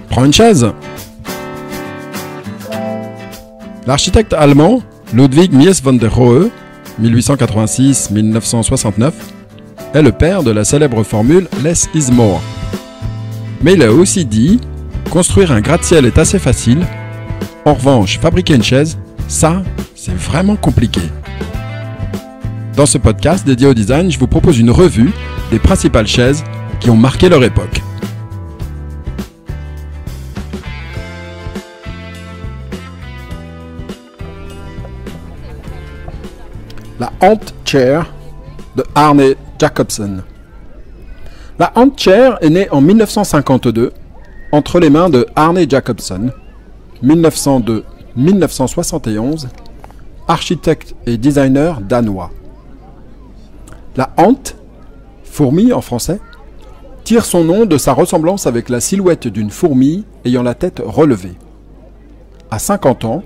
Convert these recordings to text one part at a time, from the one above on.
Prends une chaise. L'architecte allemand Ludwig Mies van der Rohe, 1886-1969, est le père de la célèbre formule « Less is more ». Mais il a aussi dit « Construire un gratte-ciel est assez facile. En revanche, fabriquer une chaise, ça, c'est vraiment compliqué ». Dans ce podcast dédié au design, je vous propose une revue des principales chaises qui ont marqué leur époque. La Ant Chair de Arne Jacobsen. La Ant Chair est née en 1952 entre les mains de Arne Jacobsen, 1902-1971, architecte et designer danois. La Ant, fourmi en français, tire son nom de sa ressemblance avec la silhouette d'une fourmi ayant la tête relevée. À 50 ans,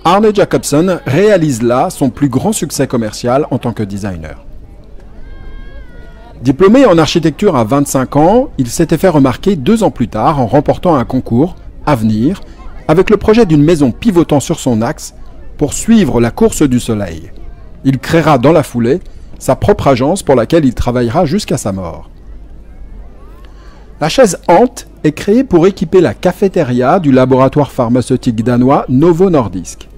Arne Jacobsen réalise là son plus grand succès commercial en tant que designer. Diplômé en architecture à 25 ans, il s'était fait remarquer 2 ans plus tard en remportant un concours, Avenir, avec le projet d'une maison pivotant sur son axe pour suivre la course du soleil. Il créera dans la foulée sa propre agence pour laquelle il travaillera jusqu'à sa mort. La chaise Ant est créée pour équiper la cafétéria du laboratoire pharmaceutique danois Novo Nordisk.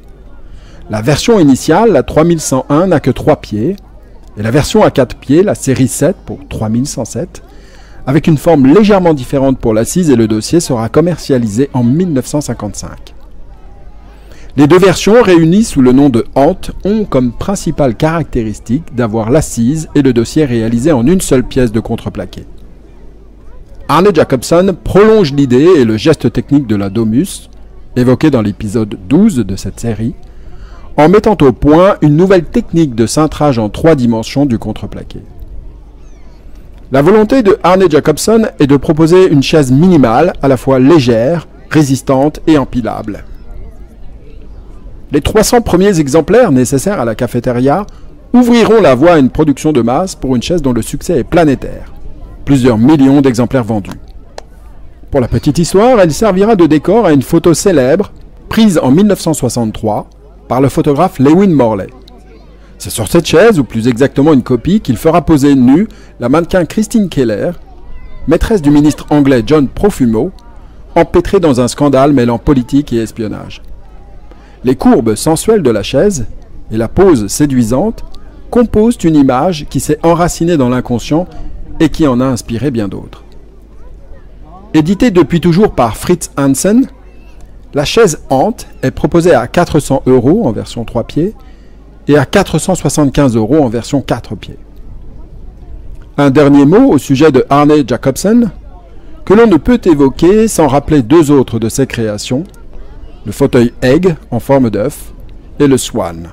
La version initiale, la 3101, n'a que 3 pieds, et la version à 4 pieds, la série 7 pour 3107, avec une forme légèrement différente pour l'assise et le dossier, sera commercialisée en 1955. Les 2 versions réunies sous le nom de Ant ont comme principale caractéristique d'avoir l'assise et le dossier réalisés en une seule pièce de contreplaqué. Arne Jacobsen prolonge l'idée et le geste technique de la Domus, évoqué dans l'épisode 12 de cette série, en mettant au point une nouvelle technique de cintrage en 3 dimensions du contreplaqué. La volonté de Arne Jacobsen est de proposer une chaise minimale, à la fois légère, résistante et empilable. Les 300 premiers exemplaires nécessaires à la cafétéria ouvriront la voie à une production de masse pour une chaise dont le succès est planétaire. Plusieurs millions d'exemplaires vendus. Pour la petite histoire, elle servira de décor à une photo célèbre prise en 1963 par le photographe Lewin Morley. C'est sur cette chaise, ou plus exactement une copie, qu'il fera poser nue la mannequin Christine Keller, maîtresse du ministre anglais John Profumo, empêtrée dans un scandale mêlant politique et espionnage. Les courbes sensuelles de la chaise et la pose séduisante composent une image qui s'est enracinée dans l'inconscient et qui en a inspiré bien d'autres. Éditée depuis toujours par Fritz Hansen, la chaise Ant est proposée à 400 € en version 3 pieds et à 475 € en version 4 pieds. Un dernier mot au sujet de Arne Jacobsen, que l'on ne peut évoquer sans rappeler 2 autres de ses créations, le fauteuil Egg en forme d'œuf et le Swan,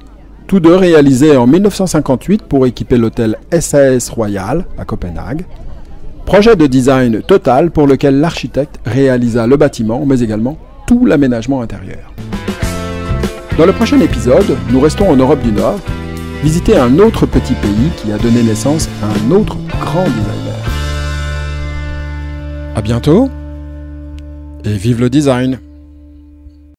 tous 2 réalisés en 1958 pour équiper l'hôtel SAS Royal à Copenhague, projet de design total pour lequel l'architecte réalisa le bâtiment mais également tout l'aménagement intérieur. Dans le prochain épisode, nous restons en Europe du Nord, visiter un autre petit pays qui a donné naissance à un autre grand designer. À bientôt et vive le design!